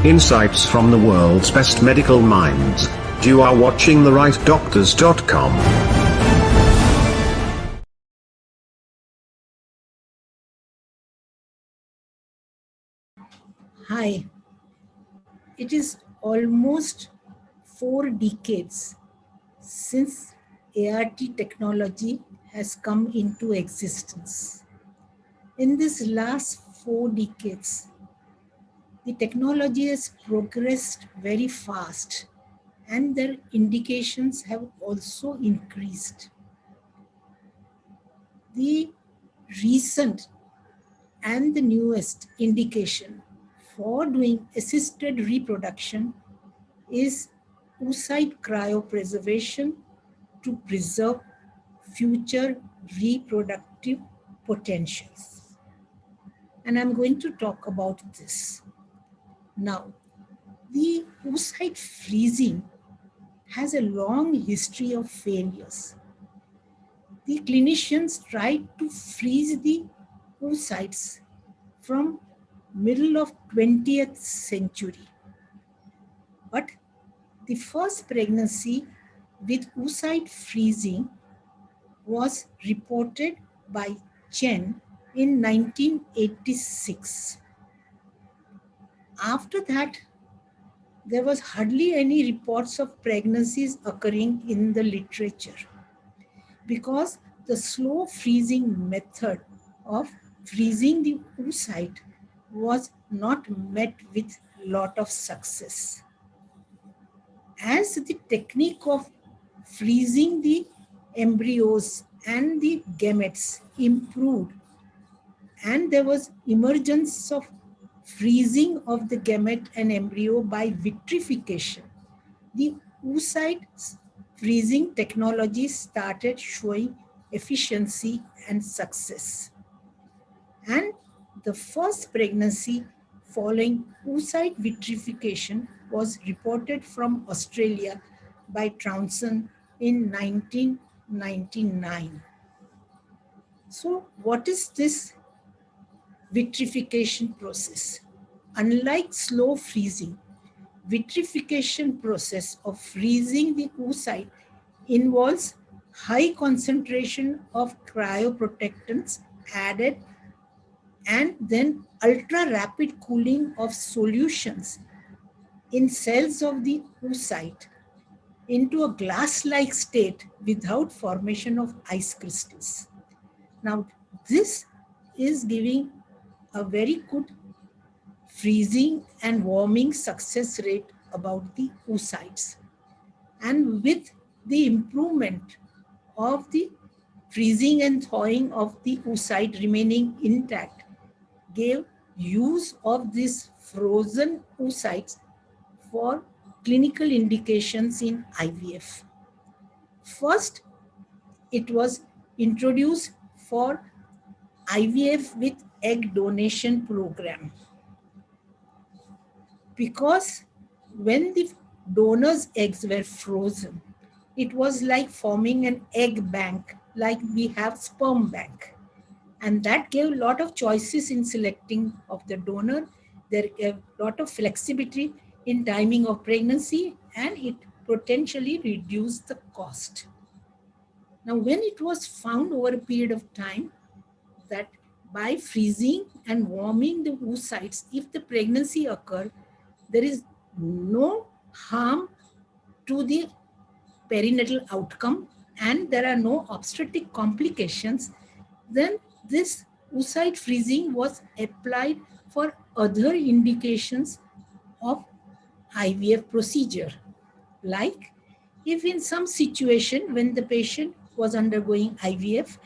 Insights from the world's best medical minds. You are watching TheRightDoctors.com. Hi, it is almost 4 decades since ART technology has come into existence. In this last 4 decades, the technology has progressed very fast and their indications have also increased. The recent and the newest indication for doing assisted reproduction is oocyte cryopreservation to preserve future reproductive potentials. And I'm going to talk about this. Now, the oocyte freezing has a long history of failures. The clinicians tried to freeze the oocytes from middle of 20th century. But the first pregnancy with oocyte freezing was reported by Chen in 1986. After that, there was hardly any reports of pregnancies occurring in the literature because the slow freezing method of freezing the oocyte was not met with a lot of success. As the technique of freezing the embryos and the gametes improved, and there was emergence of freezing of the gamete and embryo by vitrification, the oocyte freezing technology started showing efficiency and success. And the first pregnancy following oocyte vitrification was reported from Australia by Townsend in 1999. So what is this vitrification process? Unlike slow freezing, vitrification process of freezing the oocyte involves high concentration of cryoprotectants added and then ultra rapid cooling of solutions in cells of the oocyte into a glass-like state without formation of ice crystals. Now, this is giving a very good freezing and warming success rate about the oocytes. And with the improvement of the freezing and thawing of the oocyte remaining intact, gave use of these frozen oocytes for clinical indications in IVF. First, it was introduced for IVF with egg donation program. Because when the donor's eggs were frozen, it was like forming an egg bank, like we have sperm bank. And that gave a lot of choices in selecting of the donor. There gave a lot of flexibility in timing of pregnancy, and it potentially reduced the cost. Now, when it was found over a period of time that by freezing and warming the oocytes, if the pregnancy occurred, there is no harm to the perinatal outcome and there are no obstetric complications, then this oocyte freezing was applied for other indications of IVF procedure. Like if in some situation when the patient was undergoing IVF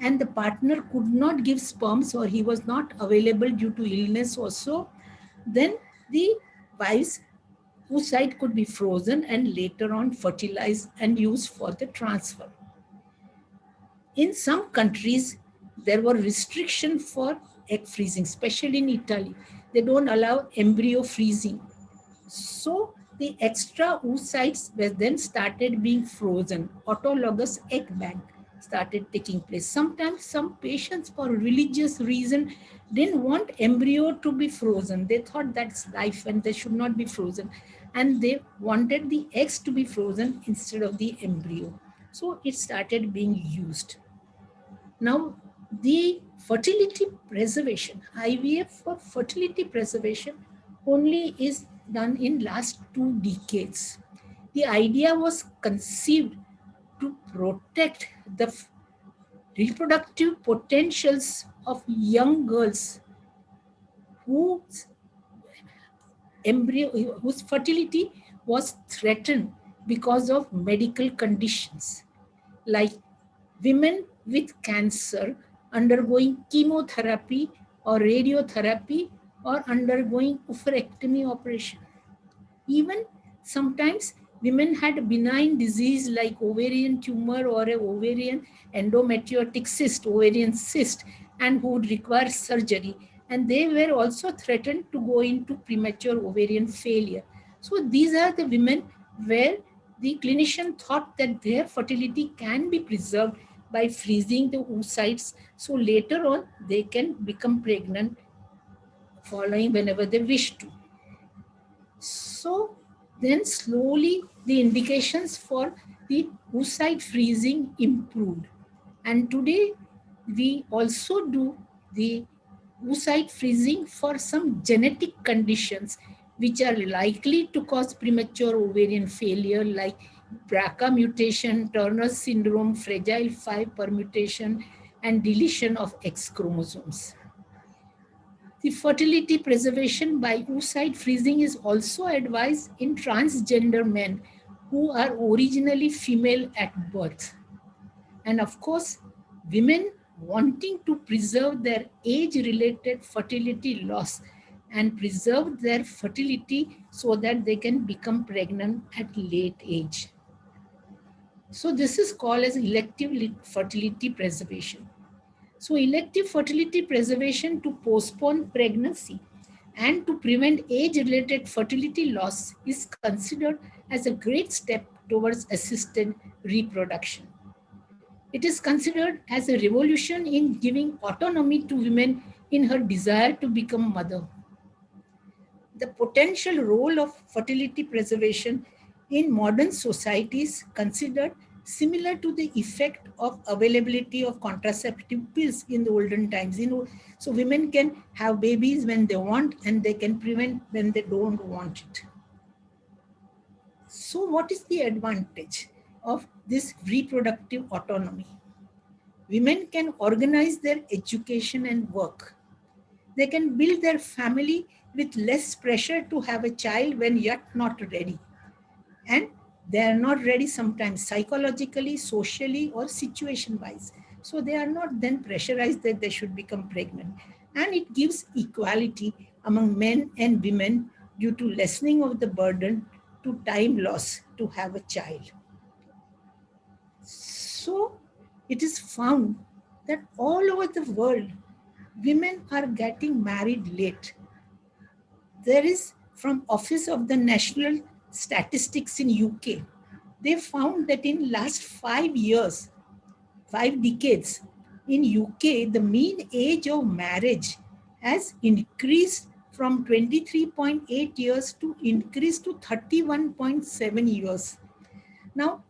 and the partner could not give sperms or he was not available due to illness also, then the wife's oocyte could be frozen and later on fertilized and used for the transfer. In some countries, there were restrictions for egg freezing, especially in Italy. They don't allow embryo freezing. So the extra oocytes were then started being frozen, autologous egg bank. started taking place. Sometimes some patients for religious reason didn't want embryo to be frozen. They thought that's life and they should not be frozen. And they wanted the eggs to be frozen instead of the embryo. So it started being used. Now, the fertility preservation, IVF for fertility preservation only is done in last 2 decades. The idea was conceived to protect the reproductive potentials of young girls whose embryo, whose fertility was threatened because of medical conditions, like women with cancer undergoing chemotherapy or radiotherapy or undergoing oophorectomy operation. Even sometimes women had benign disease like ovarian tumor or a ovarian endometriotic cyst, ovarian cyst, and who would require surgery. And they were also threatened to go into premature ovarian failure. So these are the women where the clinician thought that their fertility can be preserved by freezing the oocytes. So later on, they can become pregnant following whenever they wish to. So then slowly the indications for the oocyte freezing improved. And today we also do the oocyte freezing for some genetic conditions which are likely to cause premature ovarian failure like BRCA mutation, Turner syndrome, fragile 5 permutation, and deletion of X chromosomes. The fertility preservation by oocyte freezing is also advised in transgender men who are originally female at birth. And of course, women wanting to preserve their age-related fertility loss and preserve their fertility so that they can become pregnant at late age. So this is called as elective fertility preservation. So elective fertility preservation to postpone pregnancy and to prevent age-related fertility loss is considered as a great step towards assisted reproduction. It is considered as a revolution in giving autonomy to women in her desire to become mother. The potential role of fertility preservation in modern societies considered similar to the effect of availability of contraceptive pills in the olden times. So women can have babies when they want and they can prevent when they don't want it. So what is the advantage of this reproductive autonomy? Women can organize their education and work. They can build their family with less pressure to have a child when yet not ready. And they are not ready sometimes psychologically, socially, or situation-wise. So they are not then pressurized that they should become pregnant. And it gives equality among men and women due to lessening of the burden to time loss to have a child. So it is found that all over the world, women are getting married late. There is from Office of the National Statistics in UK, they found that in last 5 years, 5 decades, in UK, the mean age of marriage has increased from 23.8 years to increase to 31.7 years. Now,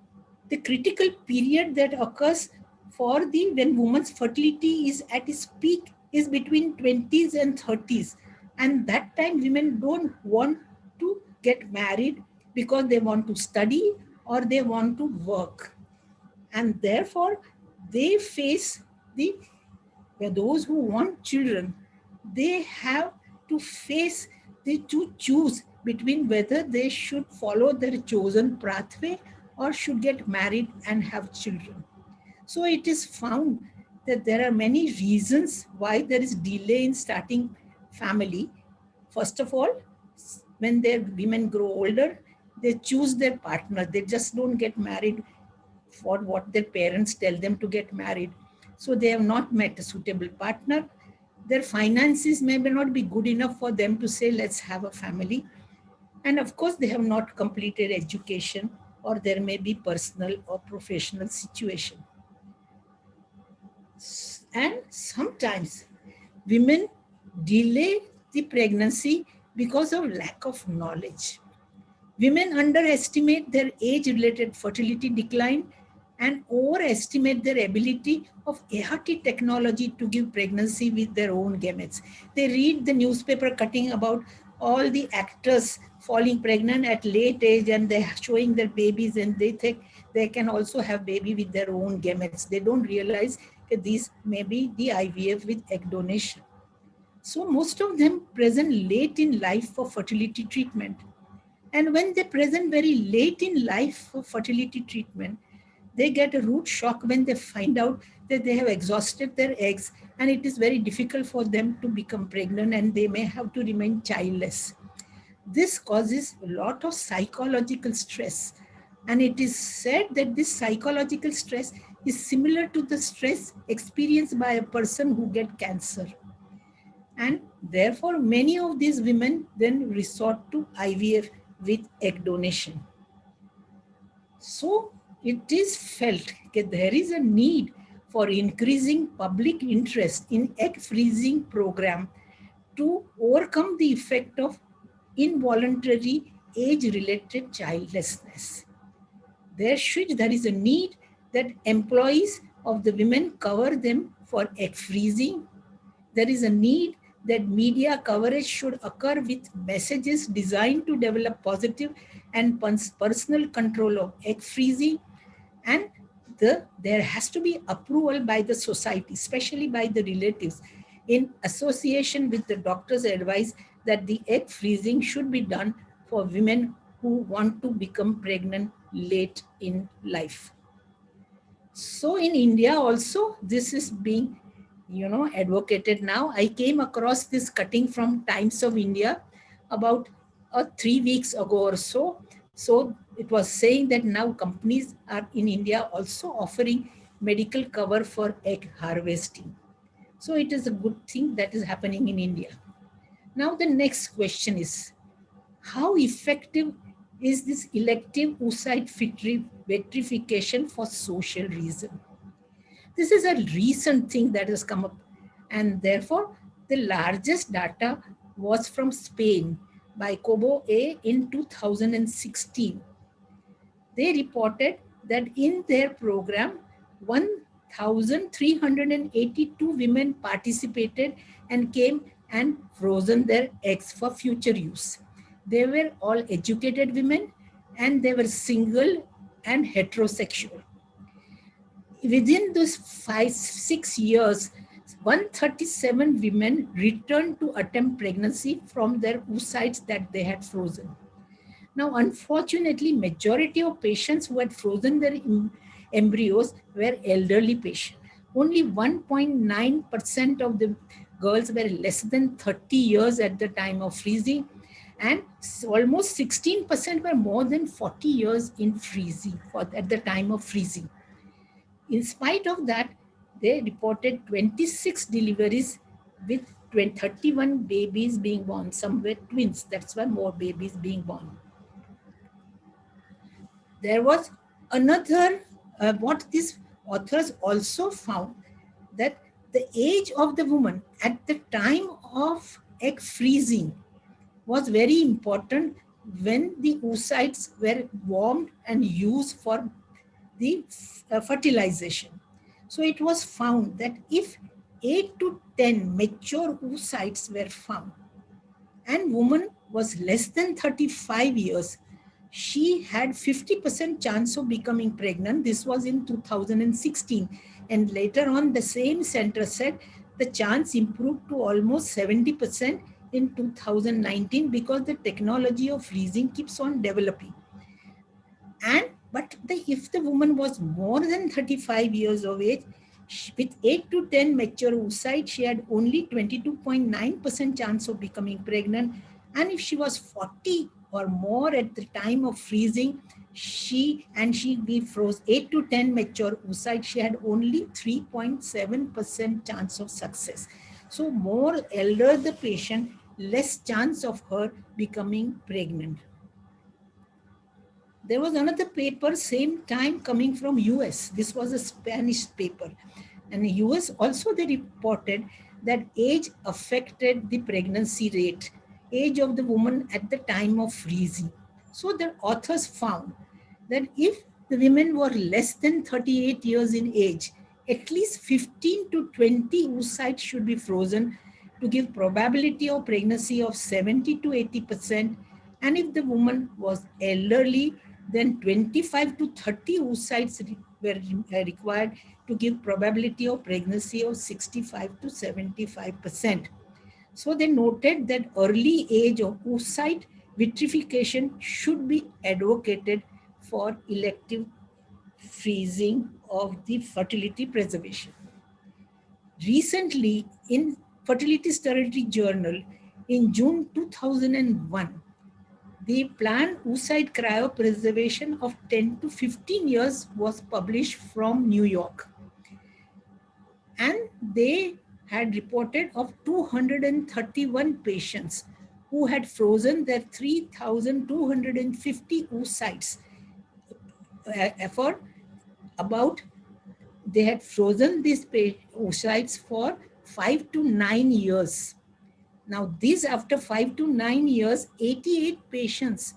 the critical period that occurs for the when woman's fertility is at its peak is between 20s and 30s. And that time women don't want to get married because they want to study or they want to work. And therefore, they face those who want children, they have to face to choose between whether they should follow their chosen pathway or should get married and have children. So it is found that there are many reasons why there is delay in starting family. First of all, when their women grow older, they choose their partner. They just don't get married for what their parents tell them to get married. So they have not met a suitable partner. Their finances may not be good enough for them to say, let's have a family. And of course, they have not completed education, or there may be personal or professional situation. And sometimes women delay the pregnancy because of lack of knowledge. Women underestimate their age-related fertility decline and overestimate their ability of ART technology to give pregnancy with their own gametes. They read the newspaper cutting about all the actors falling pregnant at late age and they're showing their babies and they think they can also have baby with their own gametes. They don't realize that these may be the IVF with egg donation. So most of them present late in life for fertility treatment. And when they present very late in life for fertility treatment, they get a root shock when they find out that they have exhausted their eggs and it is very difficult for them to become pregnant and they may have to remain childless. This causes a lot of psychological stress. And it is said that this psychological stress is similar to the stress experienced by a person who gets cancer. And therefore, many of these women then resort to IVF with egg donation. So it is felt that there is a need for increasing public interest in egg freezing program to overcome the effect of involuntary age-related childlessness. There is a need that employees of the women cover them for egg freezing. There is a need that media coverage should occur with messages designed to develop positive and personal control of egg freezing. And there has to be approval by the society, especially by the relatives, in association with the doctor's advice that the egg freezing should be done for women who want to become pregnant late in life. So in India also, this is being advocated now. I came across this cutting from Times of India about 3 weeks ago or so. So it was saying that now companies are in India also offering medical cover for egg harvesting. So it is a good thing that is happening in India. Now the next question is, how effective is this elective oocyte vitrification for social reason? This is a recent thing that has come up, and therefore the largest data was from Spain by Cobo A in 2016. They reported that in their program, 1,382 women participated and came and frozen their eggs for future use. They were all educated women and they were single and heterosexual. Within those 5-6 years, 137 women returned to attempt pregnancy from their oocytes that they had frozen. Now, unfortunately, majority of patients who had frozen their embryos were elderly patients. Only 1.9% of the girls were less than 30 years at the time of freezing, and almost 16% were more than 40 years in freezing at the time of freezing. In spite of that, they reported 26 deliveries with 31 babies being born. Some were twins, that's why more babies being born. There was another, what these authors also found, that the age of the woman at the time of egg freezing was very important when the oocytes were warmed and used for the fertilization. So it was found that if 8 to 10 mature oocytes were found and woman was less than 35 years, she had 50% chance of becoming pregnant. This was in 2016. And later on, the same center said the chance improved to almost 70% in 2019 because the technology of freezing keeps on developing. But if the woman was more than 35 years of age, with 8 to 10 mature oocytes, she had only 22.9% chance of becoming pregnant. And if she was 40 or more at the time of freezing, we froze 8 to 10 mature oocytes, she had only 3.7% chance of success. So more elder the patient, less chance of her becoming pregnant. There was another paper same time coming from US. This was a Spanish paper. And in US also they reported that age affected the pregnancy rate, age of the woman at the time of freezing. So the authors found that if the women were less than 38 years in age, at least 15 to 20 oocytes should be frozen to give probability of pregnancy of 70 to 80%. And if the woman was elderly, then 25 to 30 oocytes were required to give probability of pregnancy of 65 to 75%. So they noted that early age of oocyte vitrification should be advocated for elective freezing of the fertility preservation. Recently, in Fertility Sterility Journal, in June 2001, the planned oocyte cryopreservation of 10 to 15 years was published from New York. And they had reported of 231 patients who had frozen their 3,250 oocytes for about, they had frozen these oocytes for 5 to 9 years. Now, these after 5 to 9 years, 88 patients,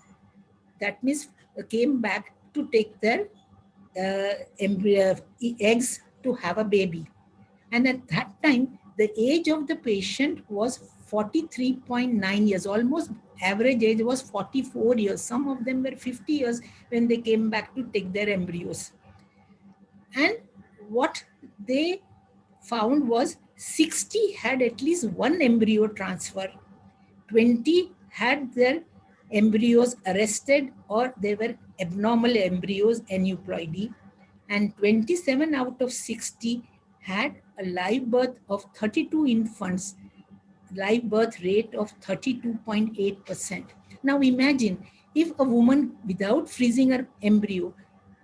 that means came back to take their eggs to have a baby. And at that time, the age of the patient was 43.9 years, almost average age was 44 years. Some of them were 50 years when they came back to take their embryos. And what they found was 60 had at least one embryo transfer, 20 had their embryos arrested or they were abnormal embryos, aneuploidy, and 27 out of 60 had a live birth of 32 infants, live birth rate of 32.8%. Now imagine if a woman without freezing her embryo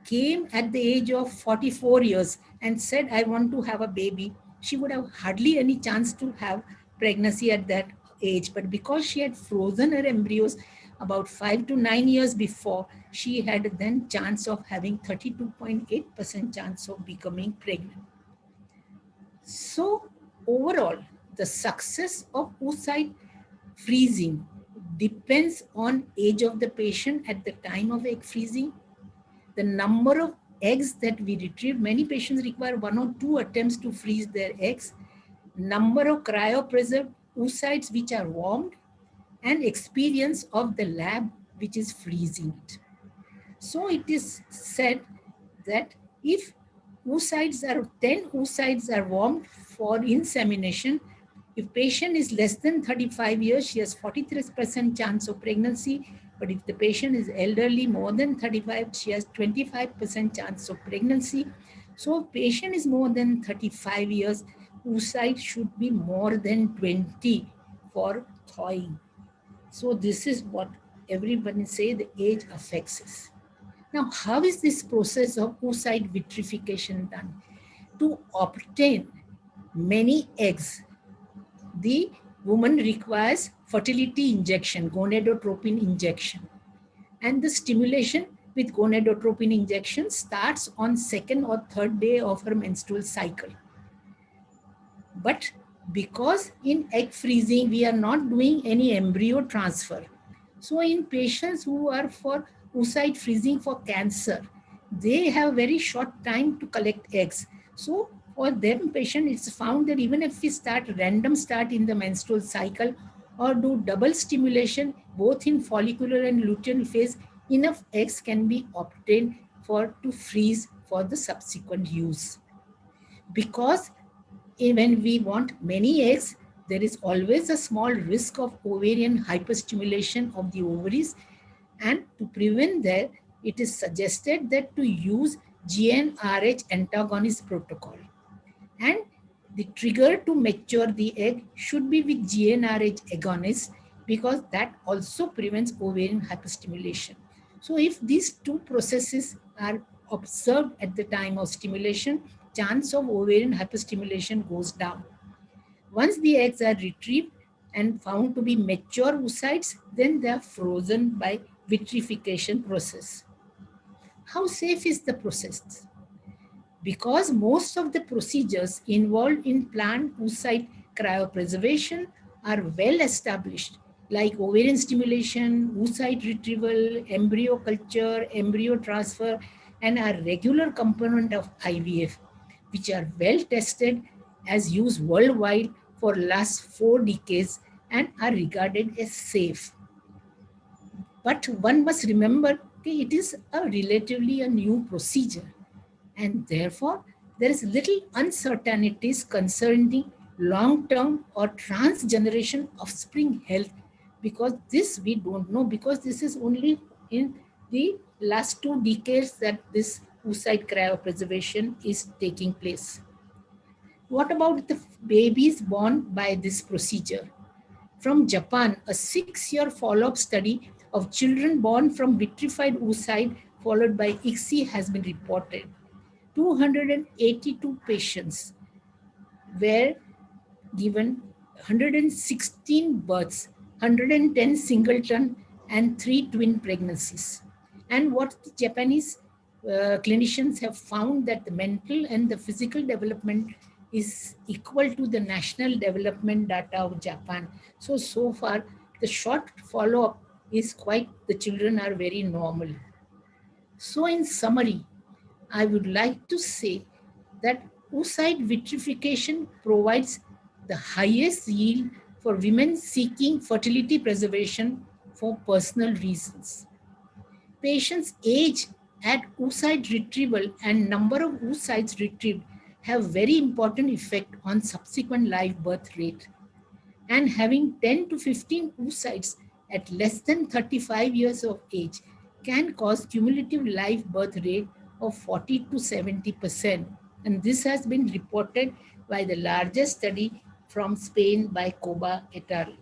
came at the age of 44 years and said, I want to have a baby, she would have hardly any chance to have pregnancy at that age. But because she had frozen her embryos about 5 to 9 years before, she had then chance of having 32.8% chance of becoming pregnant. So overall, the success of oocyte freezing depends on age of the patient at the time of egg freezing, the number of eggs that we retrieve. Many patients require 1 or 2 attempts to freeze their eggs, number of cryopreserved oocytes which are warmed, and experience of the lab which is freezing it. So it is said that if 10 oocytes are warmed for insemination, if patient is less than 35 years, she has 43% chance of pregnancy. But if the patient is elderly, more than 35, she has 25% chance of pregnancy. So if patient is more than 35 years, oocyte should be more than 20 for thawing. So this is what everybody say the age affects us. Now, how is this process of oocyte vitrification done? To obtain many eggs, the woman requires fertility injection, gonadotropin injection. And the stimulation with gonadotropin injection starts on 2nd or 3rd day of her menstrual cycle. But because in egg freezing, we are not doing any embryo transfer. So in patients who are for oocyte freezing for cancer, they have very short time to collect eggs. So for them patient, it's found that even if we start random start in the menstrual cycle or do double stimulation, both in follicular and luteal phase, enough eggs can be obtained to freeze for the subsequent use. Because when we want many eggs, there is always a small risk of ovarian hyperstimulation of the ovaries. And to prevent that, it is suggested that to use GnRH antagonist protocol. And the trigger to mature the egg should be with GnRH agonist, because that also prevents ovarian hyperstimulation. So if these two processes are observed at the time of stimulation, chance of ovarian hyperstimulation goes down. Once the eggs are retrieved and found to be mature oocytes, then they are frozen by vitrification process. How safe is the process? Because most of the procedures involved in plant oocyte cryopreservation are well established, like ovarian stimulation, oocyte retrieval, embryo culture, embryo transfer, and are regular component of IVF, which are well tested as used worldwide for last 4 decades and are regarded as safe. But one must remember that it is a relatively a new procedure, and therefore there is little uncertainties concerning long-term or transgeneration offspring health, because this we don't know, because this is only in the last 2 decades that this oocyte cryopreservation is taking place. What about the babies born by this procedure? From Japan, a 6-year follow-up study of children born from vitrified oocyte followed by ICSI has been reported. 282 patients were given 116 births, 110 singleton, and 3 twin pregnancies. And what the Japanese clinicians have found that the mental and the physical development is equal to the national development data of Japan. So far, the short follow-up is quite, the children are very normal. So in summary, I would like to say that oocyte vitrification provides the highest yield for women seeking fertility preservation for personal reasons. Patients' age at oocyte retrieval and number of oocytes retrieved have very important effect on subsequent live birth rate. And having 10 to 15 oocytes at less than 35 years of age can cause cumulative live birth rate of 40 to 70%. And this has been reported by the largest study from Spain by Coba et al.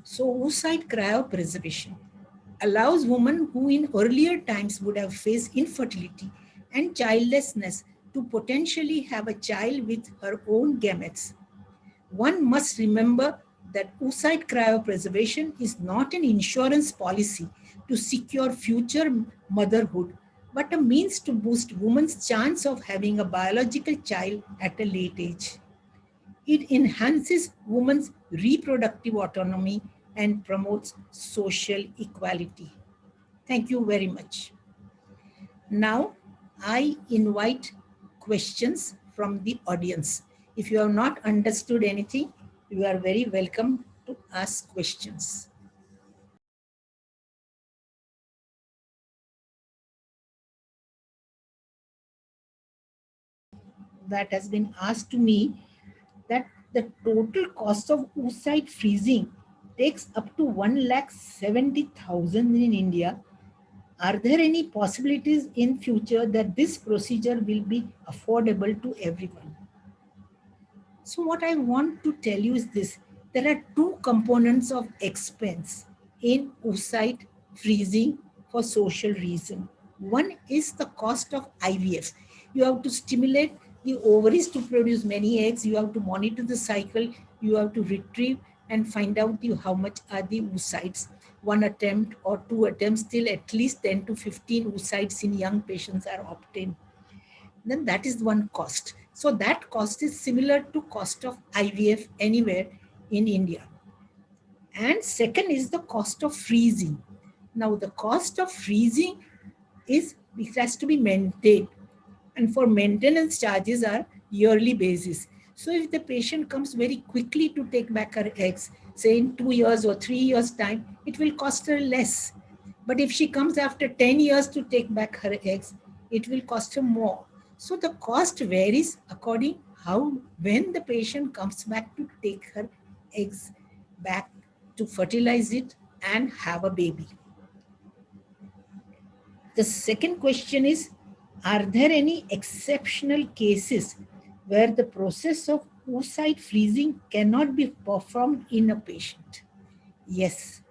So oocyte cryopreservation allows women who in earlier times would have faced infertility and childlessness to potentially have a child with her own gametes. One must remember that oocyte cryopreservation is not an insurance policy to secure future motherhood, but a means to boost women's chance of having a biological child at a late age. It enhances women's reproductive autonomy and promotes social equality. Thank you very much. Now, I invite questions from the audience. If you have not understood anything, you are very welcome to ask questions. That has been asked to me, that the total cost of oocyte freezing takes up to 1,70,000 in India. Are there any possibilities in future that this procedure will be affordable to everyone? So what I want to tell you is this: there are two components of expense in oocyte freezing for social reason. One is the cost of IVF. You have to stimulate the ovaries to produce many eggs. You have to monitor the cycle. You have to retrieve and find out how much are the oocytes. One attempt or 2 attempts, till at least 10 to 15 oocytes in young patients are obtained. Then that is one cost. So that cost is similar to cost of IVF anywhere in India. And second is the cost of freezing. Now the cost of freezing is, it has to be maintained. And for maintenance charges are yearly basis. So if the patient comes very quickly to take back her eggs, say in 2 years or 3 years time, it will cost her less. But if she comes after 10 years to take back her eggs, it will cost her more. So the cost varies according when the patient comes back to take her eggs back to fertilize it and have a baby. The second question is, are there any exceptional cases where the process of oocyte freezing cannot be performed in a patient? Yes,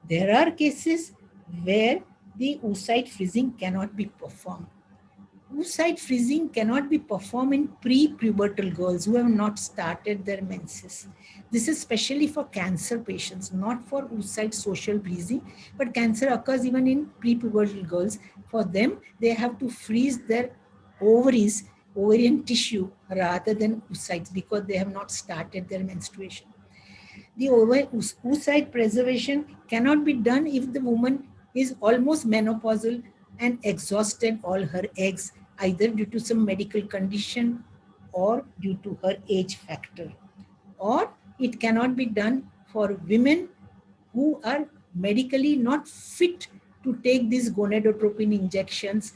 there are cases where the oocyte freezing cannot be performed. Oocyte freezing cannot be performed in pre-pubertal girls who have not started their menses. This is especially for cancer patients, not for oocyte social freezing, but cancer occurs even in pre-pubertal girls. For them, they have to freeze their ovaries, ovarian tissue rather than oocytes because they have not started their menstruation. The oocyte preservation cannot be done if the woman is almost menopausal and exhausted all her eggs, either due to some medical condition or due to her age factor. Or it cannot be done for women who are medically not fit to take these gonadotropin injections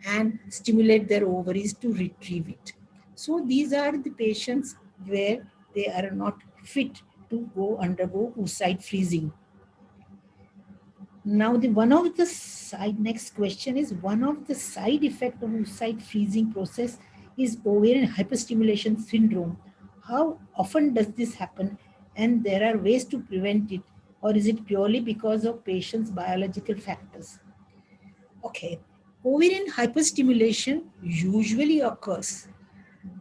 and stimulate their ovaries to retrieve it. So these are the patients where they are not fit to undergo oocyte freezing. Now, next question is, one of the side effects of oocyte freezing process is ovarian hyperstimulation syndrome. How often does this happen? And there are ways to prevent it, or is it purely because of patient's biological factors? Okay, ovarian hyperstimulation usually occurs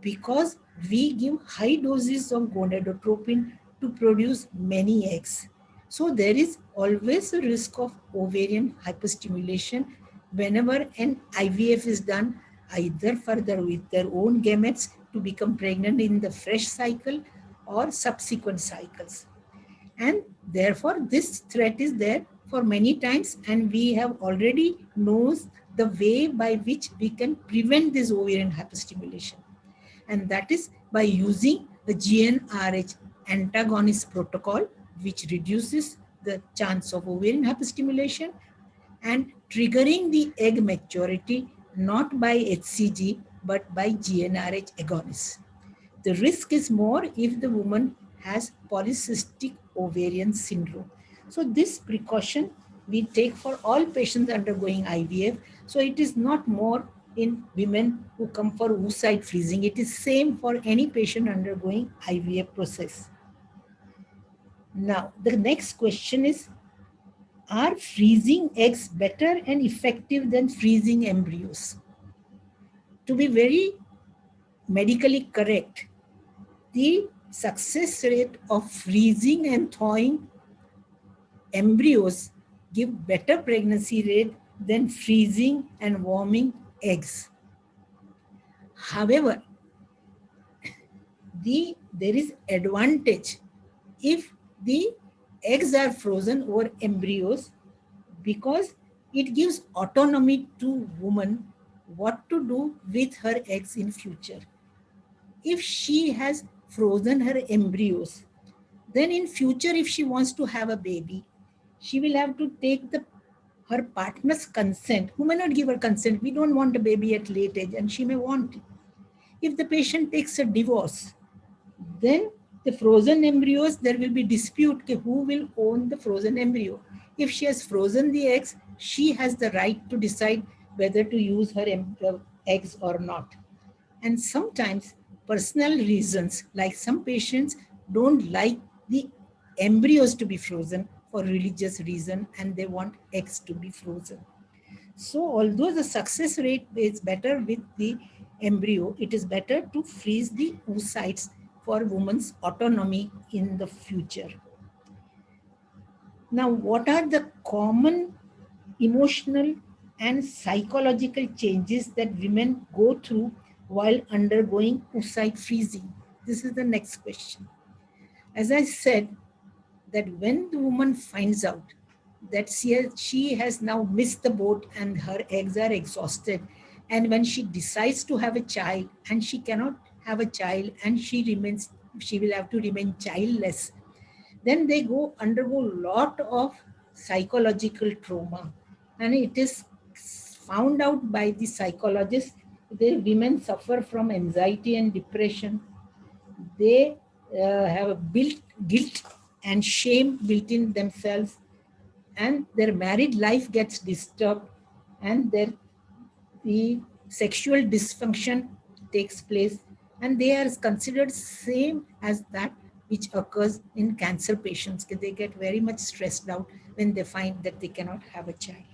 because we give high doses of gonadotropin to produce many eggs. So there is always a risk of ovarian hyperstimulation whenever an IVF is done, either further with their own gametes to become pregnant in the fresh cycle or subsequent cycles. And therefore this threat is there for many times, and we have already knows the way by which we can prevent this ovarian hyperstimulation, and that is by using the GnRH antagonist protocol, which reduces the chance of ovarian hyperstimulation and triggering the egg maturity not by HCG but by GnRH agonist. The risk is more if the woman has polycystic ovarian syndrome. So this precaution we take for all patients undergoing IVF. So it is not more in women who come for oocyte freezing. It is same for any patient undergoing IVF process. Now, the next question is, are freezing eggs better and effective than freezing embryos? To be very medically correct, the success rate of freezing and thawing embryos give better pregnancy rate than freezing and warming eggs. However, there is advantage if the eggs are frozen over embryos, because it gives autonomy to woman what to do with her eggs in future. If she has frozen her embryos, then in future if she wants to have a baby, she will have to take her partner's consent, who may not give her consent. We don't want a baby at late age, and she may want it. If the patient takes a divorce, then the frozen embryos, there will be dispute who will own the frozen embryo. If she has frozen the eggs, she has the right to decide whether to use her eggs or not. And sometimes personal reasons, like some patients don't like the embryos to be frozen for religious reason, and they want eggs to be frozen. So although the success rate is better with the embryo, it is better to freeze the oocytes for women's autonomy in the future. Now, what are the common emotional and psychological changes that women go through while undergoing oocyte freezing? This is the next question. As I said, that when the woman finds out that she has now missed the boat and her eggs are exhausted, and when she decides to have a child and she cannot have a child and she will have to remain childless, then they undergo a lot of psychological trauma. And it is found out by the psychologists that women suffer from anxiety and depression. They have a guilt and shame built in themselves, and their married life gets disturbed, and the sexual dysfunction takes place, and they are considered same as that which occurs in cancer patients. They get very much stressed out when they find that they cannot have a child.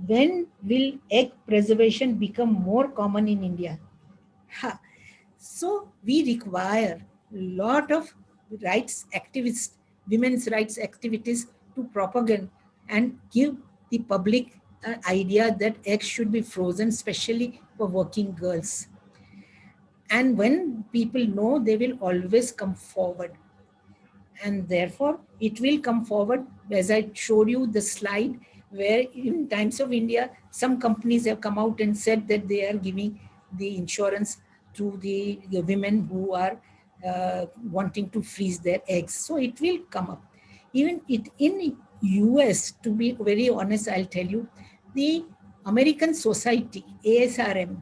When will egg preservation become more common in India? So we require a lot of rights activists, women's rights activities to propagate and give the public idea that eggs should be frozen, especially for working girls. And when people know, they will always come forward. And therefore, it will come forward, as I showed you the slide, where in Times of India, some companies have come out and said that they are giving the insurance to the women who are wanting to freeze their eggs. So it will come up. Even it in US, to be very honest, I'll tell you, the American Society, ASRM,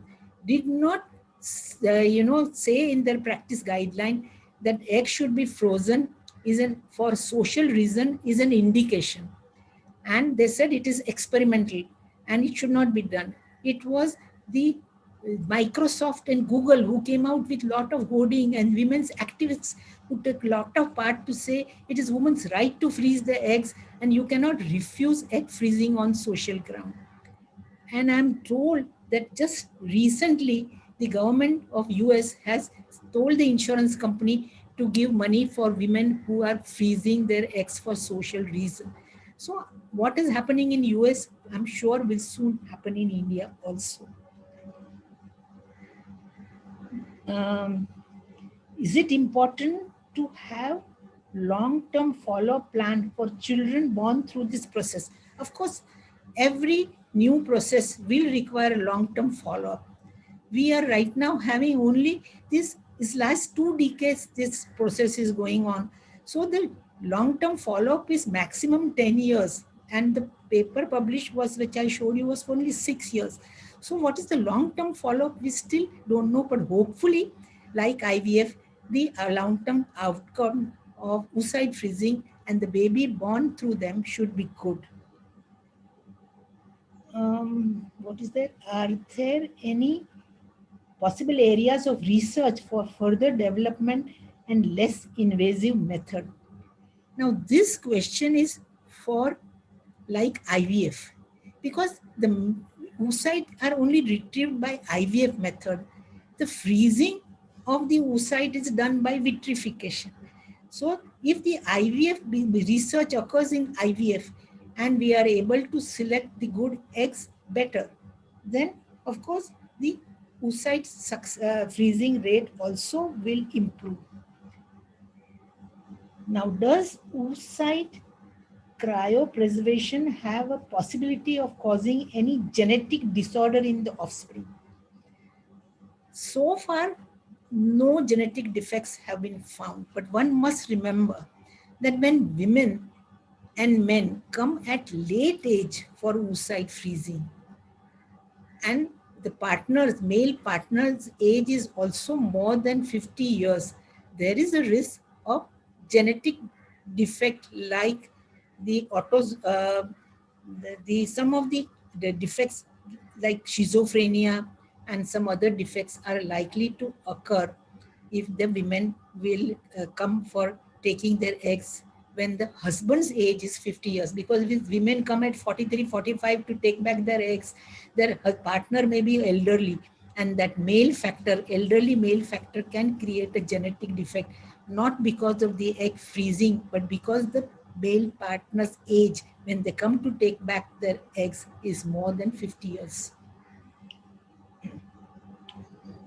did not say in their practice guideline that eggs should be frozen for social reason is an indication. And they said it is experimental and it should not be done. It was the Microsoft and Google who came out with lot of hoarding, and women's activists who took lot of part to say it is women's right to freeze the eggs and you cannot refuse egg freezing on social ground. And I'm told that just recently, the government of US has told the insurance company to give money for women who are freezing their eggs for social reason. So what is happening in US, I'm sure will soon happen in India also. Is it important to have long-term follow-up plan for children born through this process? Of course, every new process will require a long-term follow-up. We are right now having only this last 2 decades, this process is going on. So the long-term follow-up is maximum 10 years. And the paper published was, which I showed you, was only 6 years. So what is the long-term follow-up? We still don't know, but hopefully, like IVF, the long-term outcome of oocyte freezing and the baby born through them should be good. What is there? Are there any possible areas of research for further development and less invasive method? Now, this question is for like IVF, because the oocyte are only retrieved by IVF method. The freezing of the oocyte is done by vitrification. So if the IVF research occurs in IVF and we are able to select the good eggs better, then of course the oocyte freezing rate also will improve. Now, does oocyte cryopreservation have a possibility of causing any genetic disorder in the offspring? So far, no genetic defects have been found, but one must remember that when women and men come at late age for oocyte freezing, and the male partner's age is also more than 50 years, there is a risk of genetic defect like the some of the defects like schizophrenia and some other defects are likely to occur if the women will come for taking their eggs when the husband's age is 50 years. Because if women come at 43, 45 to take back their eggs, their partner may be elderly, and that elderly male factor can create a genetic defect, not because of the egg freezing, but because the male partner's age when they come to take back their eggs is more than 50 years.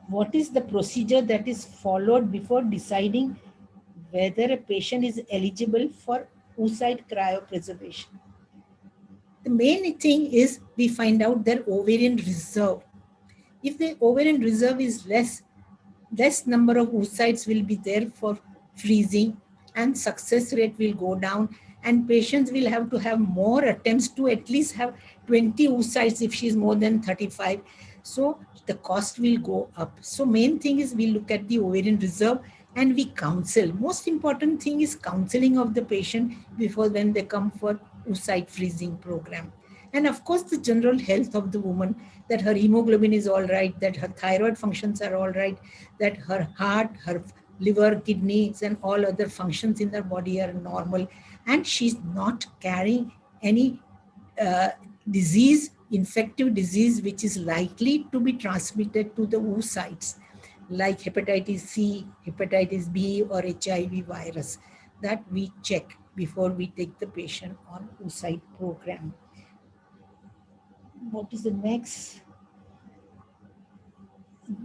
What is the procedure that is followed before deciding whether a patient is eligible for oocyte cryopreservation? The main thing is we find out their ovarian reserve. If the ovarian reserve is less number of oocytes will be there for freezing, and success rate will go down, and patients will have to have more attempts to at least have 20 oocytes if she's more than 35. So the cost will go up. So main thing is we look at the ovarian reserve and we counsel. Most important thing is counseling of the patient before when they come for oocyte freezing program. And of course, the general health of the woman, that her hemoglobin is all right, that her thyroid functions are all right, that her heart, her liver, kidneys, and all other functions in her body are normal, and she's not carrying any disease, infective disease, which is likely to be transmitted to the oocytes, like hepatitis C, hepatitis B, or HIV virus. That we check before we take the patient on oocyte program. What is the next?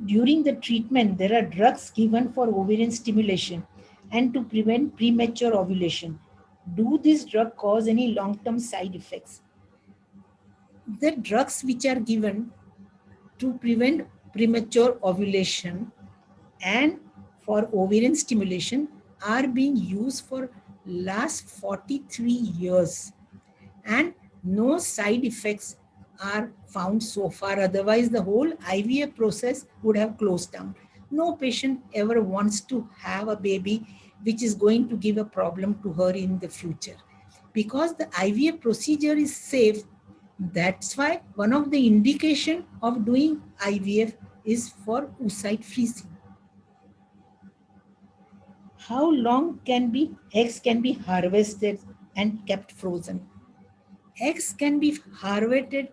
During the treatment, there are drugs given for ovarian stimulation and to prevent premature ovulation. Do these drugs cause any long-term side effects? The drugs which are given to prevent premature ovulation and for ovarian stimulation are being used for last 43 years, and no side effects are found so far. Otherwise, the whole IVF process would have closed down. No patient ever wants to have a baby which is going to give a problem to her in the future. Because the IVF procedure is safe, that's why one of the indication of doing IVF is for oocyte freezing. How long can eggs can be harvested and kept frozen? Eggs can be harvested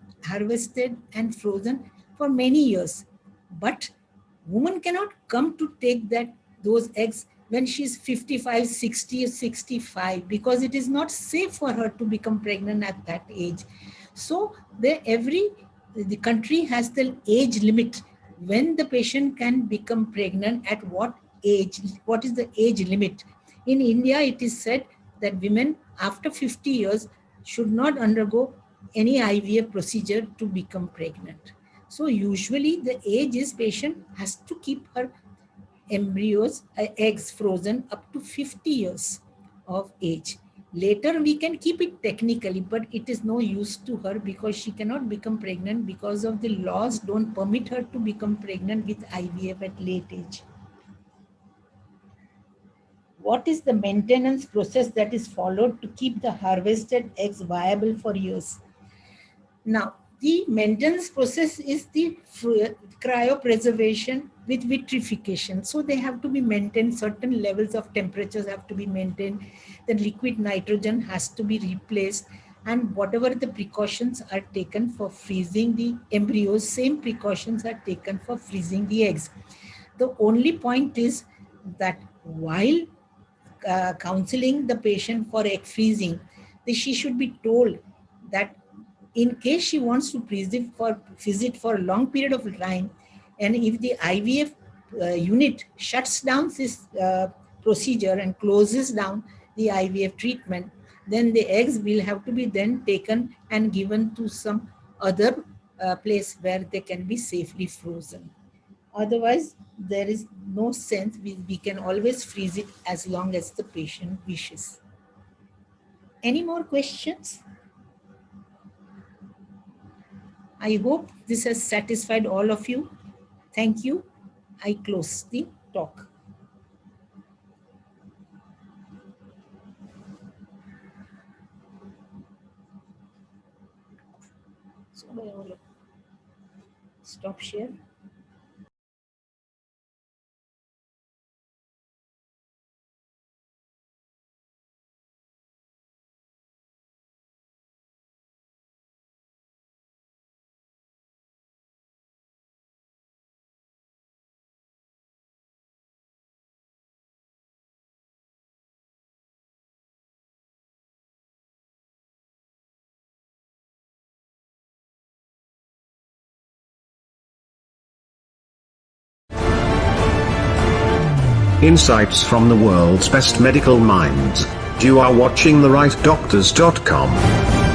and frozen for many years, but woman cannot come to take those eggs when she's 55, 60, or 65, because it is not safe for her to become pregnant at that age. So the country has the age limit when the patient can become pregnant, at what age, what is the age limit. In India, it is said that women after 50 years should not undergo any IVF procedure to become pregnant. So usually the age is patient has to keep her eggs frozen up to 50 years of age. Later we can keep it technically, but it is no use to her because she cannot become pregnant because of the laws don't permit her to become pregnant with IVF at late age. What is the maintenance process that is followed to keep the harvested eggs viable for years? Now, the maintenance process is the cryopreservation with vitrification. So they have to be maintained, certain levels of temperatures have to be maintained, the liquid nitrogen has to be replaced, and whatever the precautions are taken for freezing the embryos, same precautions are taken for freezing the eggs. The only point is that while counseling the patient for egg freezing, she should be told that in case she wants to freeze it for a long period of time, and if the IVF unit shuts down this procedure and closes down the IVF treatment, then the eggs will have to be then taken and given to some other place where they can be safely frozen. Otherwise, there is no sense. We can always freeze it as long as the patient wishes. Any more questions? I hope this has satisfied all of you. Thank you. I close the talk. So I will stop share. Insights from the world's best medical minds. You are watching TheRightDoctors.com.